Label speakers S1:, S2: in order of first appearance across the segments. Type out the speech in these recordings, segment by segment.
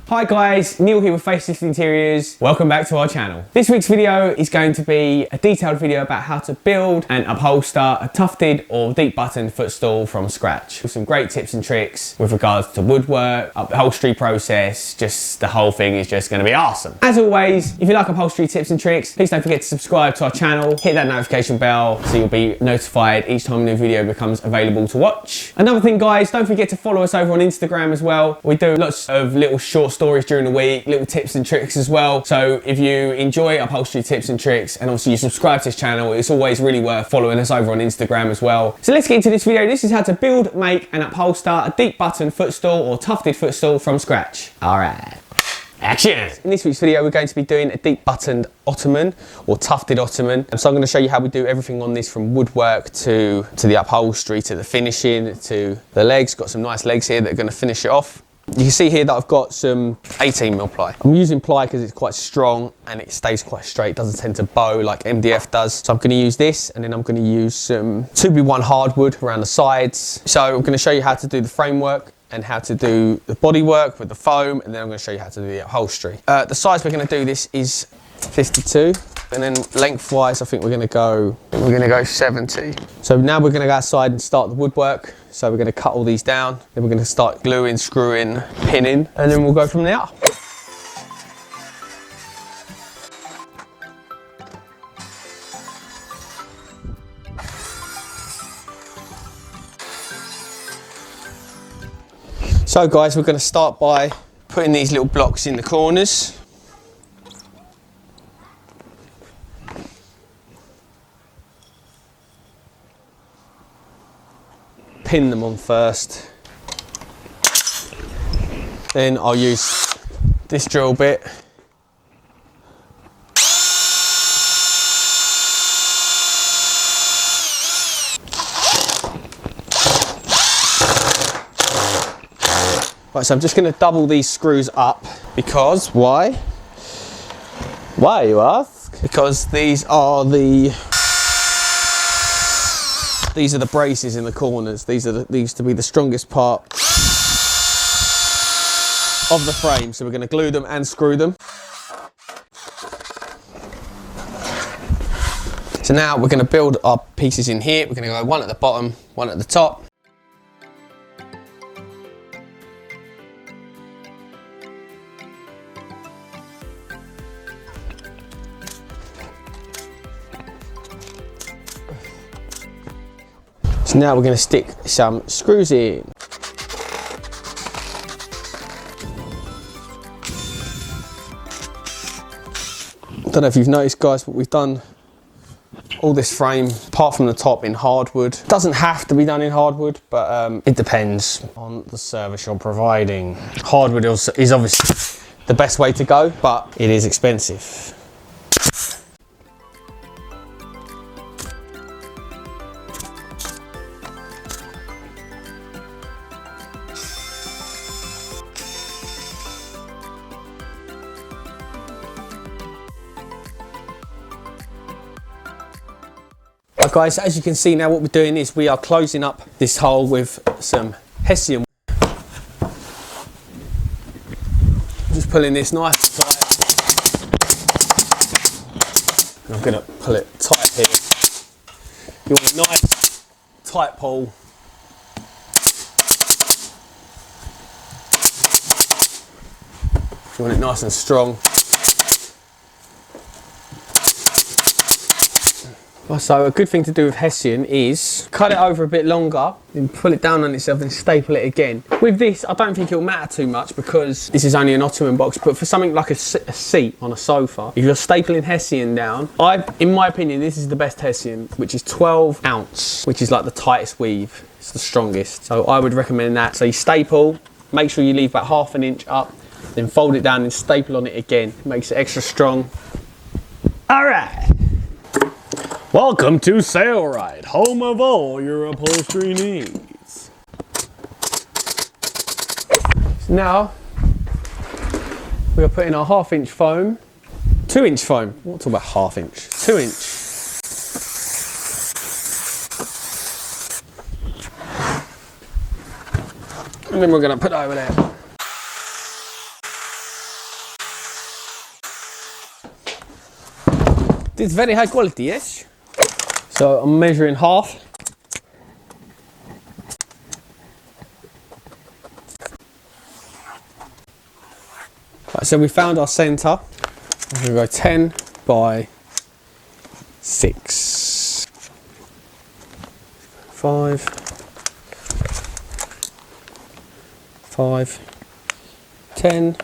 S1: Hi guys, Neil here with FaceliftInteriors. Welcome back to our channel. This week's video is going to be a detailed video about how to build and upholster a tufted or deep buttoned footstool from scratch. With some great tips and tricks with regards to woodwork, upholstery process, just the whole thing is just going to be awesome. As always, if you like upholstery tips and tricks, please don't forget to subscribe to our channel, hit that notification bell so you'll be notified each time a new video becomes available to watch. Another thing guys, don't forget to follow us over on Instagram as well. We do lots of little short stories during the week, little tips and tricks as well. So if you enjoy upholstery tips and tricks and also you subscribe to this channel, it's always really worth following us over on Instagram as well. So let's get into this video. This is how to build, make and upholster a deep button footstool or tufted footstool from scratch. All right. Action! In this week's video, we're going to be doing a deep buttoned ottoman or tufted ottoman. And so I'm going to show you how we do everything on this, from woodwork to the upholstery, to the finishing, to the legs. Got some nice legs here that are going to finish it off. You can see here that I've got some 18mm ply. I'm using ply because it's quite strong and it stays quite straight. It doesn't tend to bow like MDF does. So I'm going to use this, and then I'm going to use some 2x1 hardwood around the sides. So I'm going to show you how to do the framework and how to do the bodywork with the foam, and then I'm going to show you how to do the upholstery. The size we're going to do this is 52, and then lengthwise I think we're going to go 70. So now we're going to go outside and start the woodwork. So we're going to cut all these down, then we're going to start gluing, screwing, pinning, and then we'll go from there. So guys, we're going to start by putting these little blocks in the corners. Pin them on first. Then I'll use this drill bit. Right, so I'm just going to double these screws up because, why? Why, you ask? Because these are the braces in the corners. These used to be the strongest part of the frame. So we're going to glue them and screw them. So now we're going to build our pieces in here. We're going to go one at the bottom, one at the top. So now we're going to stick some screws in. I don't know if you've noticed guys, but we've done all this frame apart from the top in hardwood. Doesn't have to be done in hardwood, but it depends on the service you're providing. Hardwood is obviously the best way to go, but it is expensive. Guys, as you can see now, what we're doing is we are closing up this hole with some Hessian. Just pulling this nice and tight. I'm going to pull it tight here. You want a nice tight pull. You want it nice and strong. So a good thing to do with Hessian is cut it over a bit longer, then pull it down on itself and staple it again. With this, I don't think it'll matter too much because this is only an ottoman box, but for something like a seat on a sofa, if you're stapling Hessian down, in my opinion, this is the best Hessian, which is 12 ounce, which is like the tightest weave. It's the strongest. So I would recommend that. So you staple, make sure you leave about ½ an inch up, then fold it down and staple on it again. It makes it extra strong. All right. Welcome to Sailrite, home of all your upholstery needs. So now we are putting our ½ inch foam, 2 inch foam. What talk about ½ inch? 2 inch. And then we're going to put it over there. It's very high quality, yes? So I'm measuring half. Right, so we found our centre. I'm going to go 10 by 6. 5. 5. 10.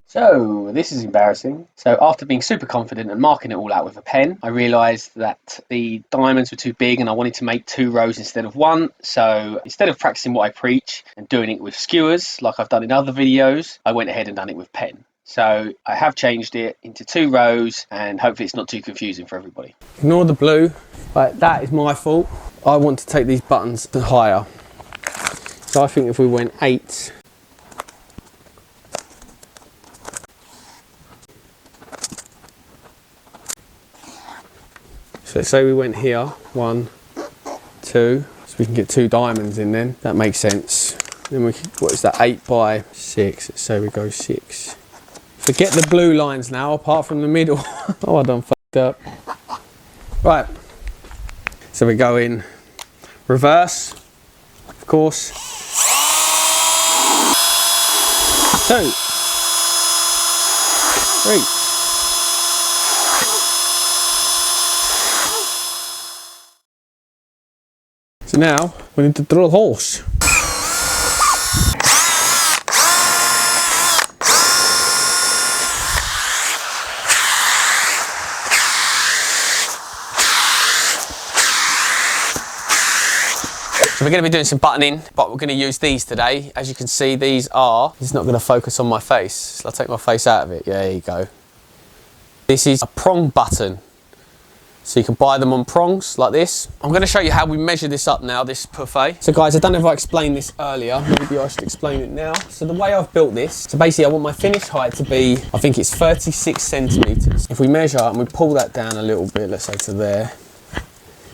S2: So this is embarrassing. So after being super confident and marking it all out with a pen, I realised that the diamonds were too big and I wanted to make 2 rows instead of 1. So instead of practicing what I preach and doing it with skewers like I've done in other videos, I went ahead and done it with pen. So I have changed it into 2 rows and hopefully it's not too confusing for everybody.
S1: Ignore the blue. Right, that is my fault. I want to take these buttons higher. So I think if we went 8. So say we went here, 1, 2, so we can get 2 diamonds in then. That makes sense. Then we can, what is that, 8 by 6, let's say we go 6. Forget the blue lines now, apart from the middle. Oh, I done fucked up. Right, so we go in reverse, of course. 2, 3. So now we need to drill holes. So we're going to be doing some buttoning, but we're going to use these today. As you can see, these are, it's not going to focus on my face. So I'll take my face out of it. Yeah, there you go. This is a prong button. So you can buy them on prongs like this. I'm going to show you how we measure this up now, this buffet. So guys, I don't know if I explained this earlier, maybe I should explain it now. So the way I've built this, so basically I want my finished height to be, I think it's 36 centimeters. If we measure and we pull that down a little bit, let's say to there,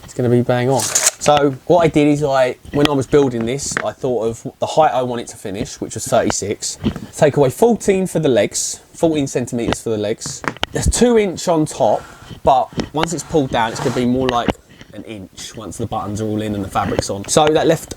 S1: it's going to be bang on. So what I did is when I was building this, I thought of the height I want it to finish, which was 36. Take away 14 for the legs, 14 centimeters for the legs. There's 2 inch on top, but once it's pulled down, it's going to be more like an inch once the buttons are all in and the fabric's on. So that left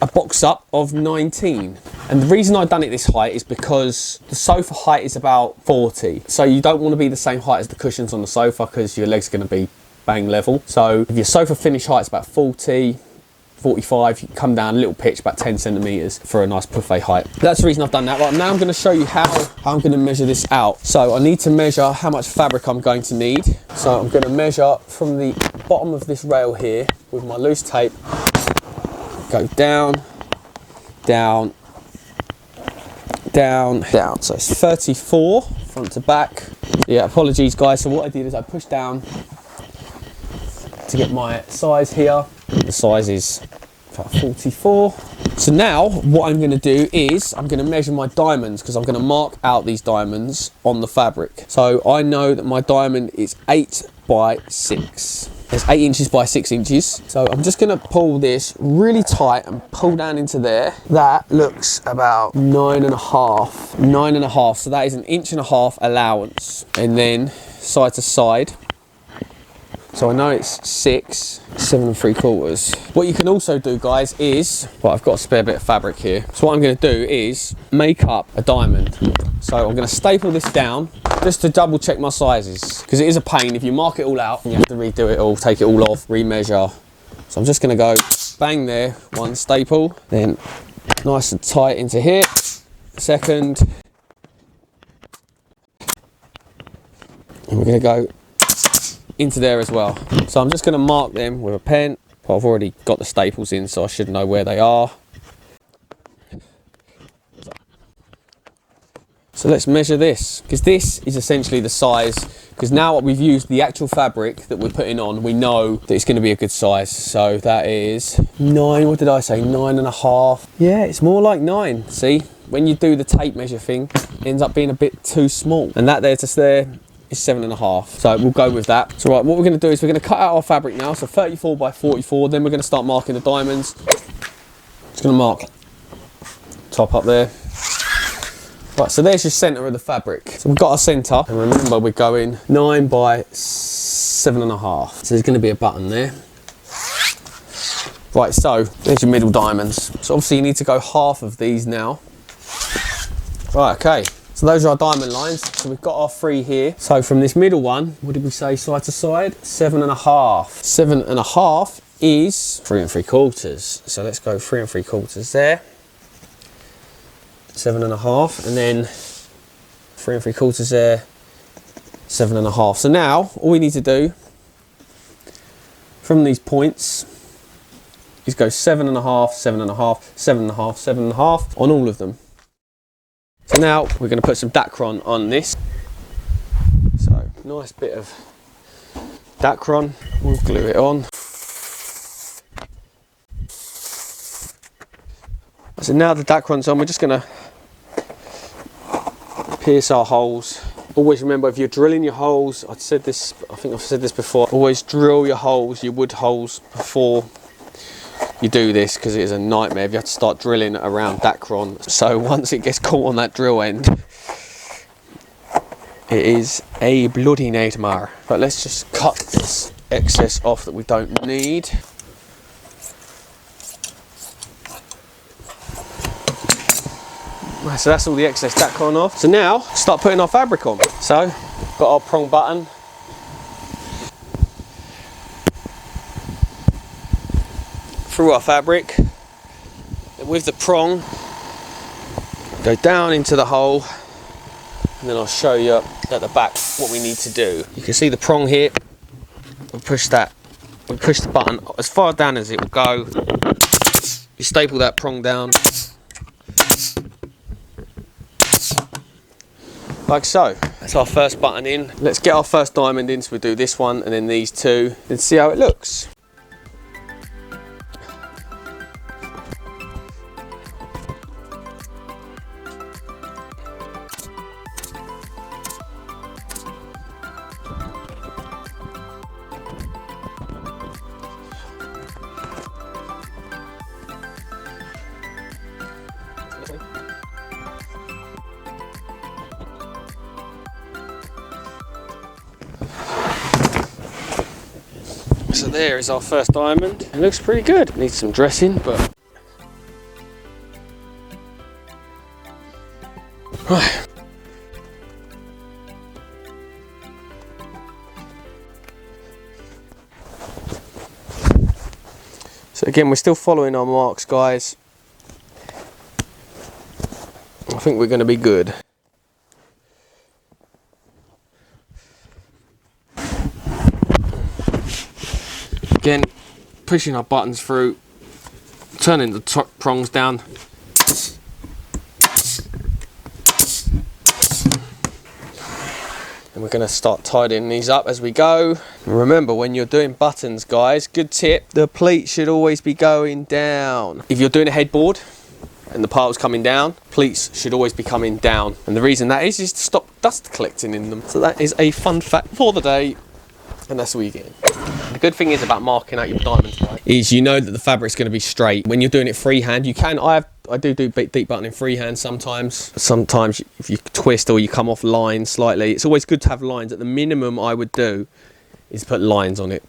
S1: a box up of 19. And the reason I've done it this height is because the sofa height is about 40. So you don't want to be the same height as the cushions on the sofa because your legs are going to be bang level. So if your sofa finish height is about 40, 45, you can come down a little pitch, about 10 centimeters for a nice buffet height. That's the reason I've done that. Right, now I'm going to show you how I'm going to measure this out. So I need to measure how much fabric I'm going to need. So I'm going to measure from the bottom of this rail here with my loose tape. Go down, down, down, down. So it's 34 front to back. Yeah, apologies guys. So what I did is I pushed down to get my size here. The size is about 44. So now what I'm going to do is I'm going to measure my diamonds because I'm going to mark out these diamonds on the fabric. So I know that my diamond is 8 by 6. It's 8 inches by 6 inches. So I'm just going to pull this really tight and pull down into there. That looks about 9.5. 9.5. So that is 1.5 inches allowance. And then side to side. So I know it's 6, 7 3/4. What you can also do guys is, well, I've got a spare bit of fabric here. So what I'm going to do is make up a diamond. So I'm going to staple this down just to double check my sizes. Because it is a pain if you mark it all out and you have to redo it all, take it all off, remeasure. So I'm just going to go bang there, 1 staple, then nice and tight into here. Second. And we're going to go into there as well. So I'm just going to mark them with a pen. Well, I've already got the staples in, so I should know where they are. So let's measure this, because this is essentially the size, because now we've used the actual fabric that we're putting on, we know that it's going to be a good size. So that is 9, what did I say, 9.5. Yeah, it's more like 9. See, when you do the tape measure thing, it ends up being a bit too small. And that there, just there, is 7.5. So we'll go with that. So right, what we're going to do is we're going to cut out our fabric now. So 34 by 44. Then we're going to start marking the diamonds. Just going to mark top up there. Right, so there's your centre of the fabric. So we've got our centre, and remember we're going 9 by 7.5. So there's going to be a button there. Right, so there's your middle diamonds. So obviously you need to go half of these now. Right, okay. So those are our diamond lines. So we've got our 3 here. So from this middle one, what did we say side to side? 7.5. 7.5 is 3 3/4. So let's go 3 3/4 there. 7.5, and then 3 3/4 there. 7.5. So now all we need to do from these points is go 7.5, 7.5, 7.5, 7.5 on all of them. So now we're going to put some Dacron on this. So nice bit of Dacron. We'll glue it on. So now the Dacron's on, we're just going to pierce our holes. Always remember, if you're drilling your holes, I think I've said this before, always drill your holes, your wood holes, before you do this, because it is a nightmare if you have to start drilling around Dacron. So once it gets caught on that drill end, it is a bloody nightmare. But let's just cut this excess off that we don't need. So that's all the excess Dacron off. So now start putting our fabric on. So got our prong button. Through our fabric. And with the prong, go down into the hole, and then I'll show you at the back what we need to do. You can see the prong here. We'll push that. We'll push the button as far down as it will go. You staple that prong down. Like so. That's our first button in. Let's get our first diamond in, so we'll do this one and then these two and see how it looks. So there is our first diamond. It looks pretty good. Needs some dressing, but right. So again, we're still following our marks, guys. I think we're going to be good. Again, pushing our buttons through, turning the top prongs down. And we're going to start tidying these up as we go. Remember, when you're doing buttons, guys, good tip, the pleat should always be going down. If you're doing a headboard and the part's coming down, pleats should always be coming down. And the reason that is to stop dust collecting in them. So that is a fun fact for the day. And that's all you get. The good thing is about marking out your diamonds, right, is you know that the fabric's going to be straight. When you're doing it freehand, you can. I do deep buttoning freehand sometimes. Sometimes if you twist or you come off lines slightly, it's always good to have lines. At the minimum, I would do is put lines on it,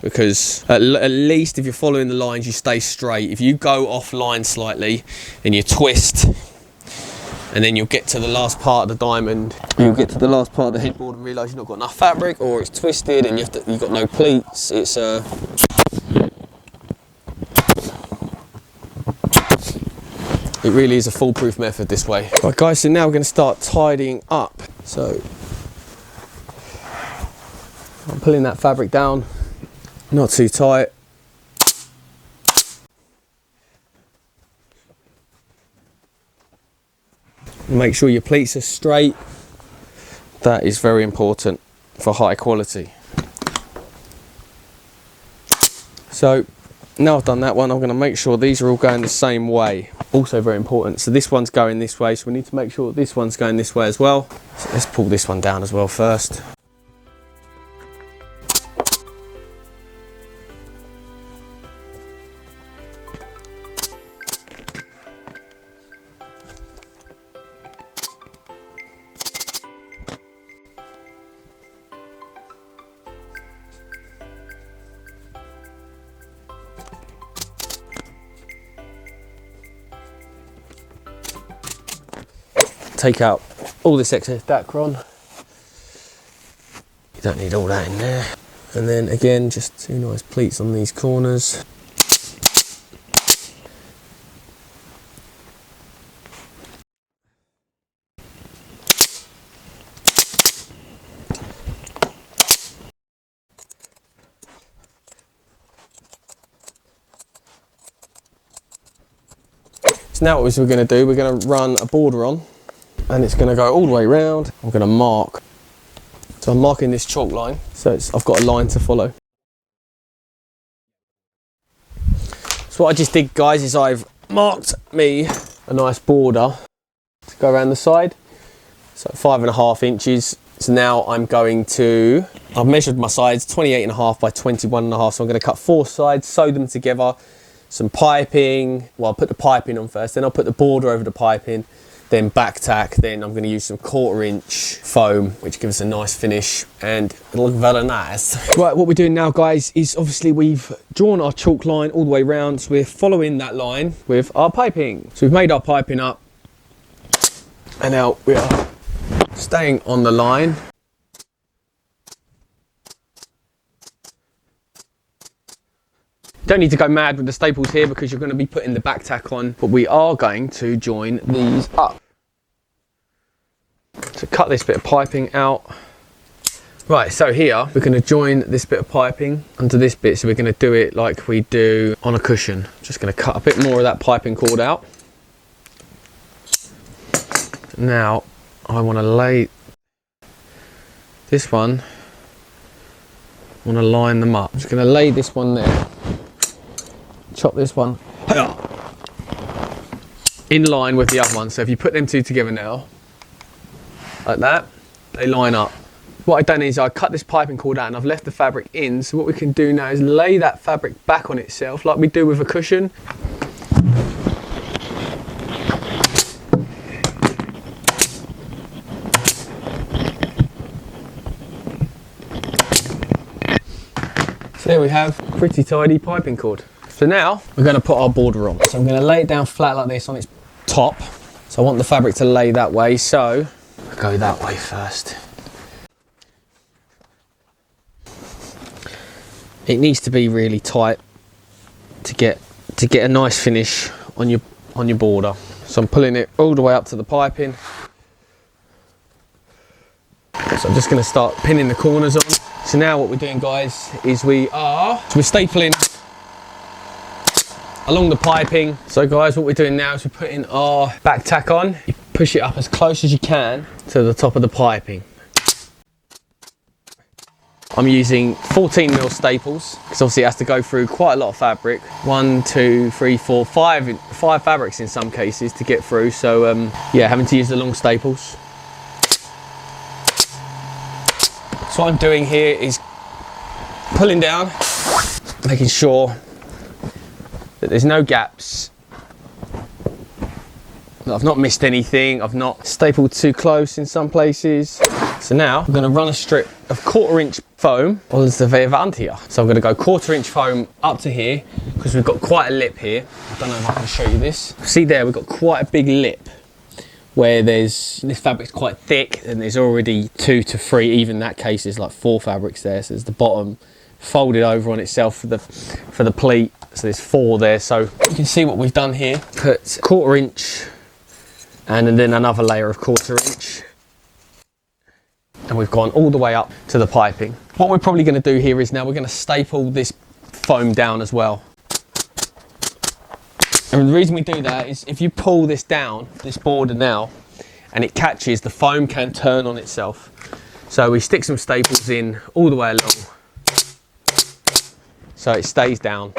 S1: because at least if you're following the lines, you stay straight. If you go off line slightly and you twist, and then you'll get to the last part of the diamond, you'll get to the last part of the headboard and realise you've not got enough fabric, or it's twisted and you've got no pleats. It's it really is a foolproof method this way. Right guys, so now we're going to start tidying up. So I'm pulling that fabric down, not too tight. Make sure your pleats are straight. That is very important for high quality. So now I've done that one, I'm going to make sure these are all going the same way. Also very important. So this one's going this way, so we need to make sure this one's going this way as well. So let's pull this one down as well first. take out all this excess Dacron. You don't need all that in there. And then again, just 2 nice pleats on these corners. So now what we're going to do, we're going to run a border on, and it's going to go all the way around. I'm going to mark. So I'm marking this chalk line, so I've got a line to follow. So what I just did, guys, is I've marked me a nice border to go around the side. So 5.5 inches. So now I'm going to, I've measured my sides, 28.5 by 21.5. So I'm going to cut 4 sides, sew them together. Some piping, well, I'll put the piping on first, then I'll put the border over the piping, then back tack, then I'm going to use some 1/4 inch foam, which gives us a nice finish, and it'll look very nice. Right, what we're doing now, guys, is obviously we've drawn our chalk line all the way around, so we're following that line with our piping. So we've made our piping up, and now we are staying on the line. Don't need to go mad with the staples here because you're going to be putting the back tack on, but we are going to join these up. So cut this bit of piping out. Right, so here we're going to join this bit of piping onto this bit, so we're going to do it like we do on a cushion. Just going to cut a bit more of that piping cord out. Now I want to lay this one, I want to line them up. I'm just going to lay this one there. Chop this one in line with the other one. So if you put them two together now, like that, they line up. What I've done is I cut this piping cord out and I've left the fabric in. So what we can do now is lay that fabric back on itself like we do with a cushion. So there we have pretty tidy piping cord. So now we're going to put our border on. So I'm going to lay it down flat like this on its top. So I want the fabric to lay that way, so I'll go that way first. It needs to be really tight to get a nice finish on your border. So I'm pulling it all the way up to the piping. So I'm just going to start pinning the corners on. So now what we're doing, guys, is we're stapling along the piping. So guys, what we're doing now is we're putting our back tack on. You push it up as close as you can to the top of the piping. I'm using 14mm staples because obviously it has to go through quite a lot of fabric. 1, 2, 3, 4, 5 fabrics in some cases to get through. So yeah, having to use the long staples. So what I'm doing here is pulling down, making sure that there's no gaps, that I've not missed anything, I've not stapled too close in some places. So now I'm going to run a strip of 1/4 inch foam on the around here. So I'm going to go 1/4 inch foam up to here because we've got quite a lip here. I don't know if I can show you this. See there, we've got quite a big lip where this fabric's quite thick and there's already 2 to 3, even in that case there's like 4 fabrics there. So there's the bottom folded over on itself for the pleat. So there's 4 there. So you can see what we've done here. Put 1/4 inch and then another layer of 1/4 inch. And we've gone all the way up to the piping. What we're probably going to do here is now we're going to staple this foam down as well. And the reason we do that is if you pull this down, this border now, and it catches, the foam can turn on itself. So we stick some staples in all the way along so it stays down.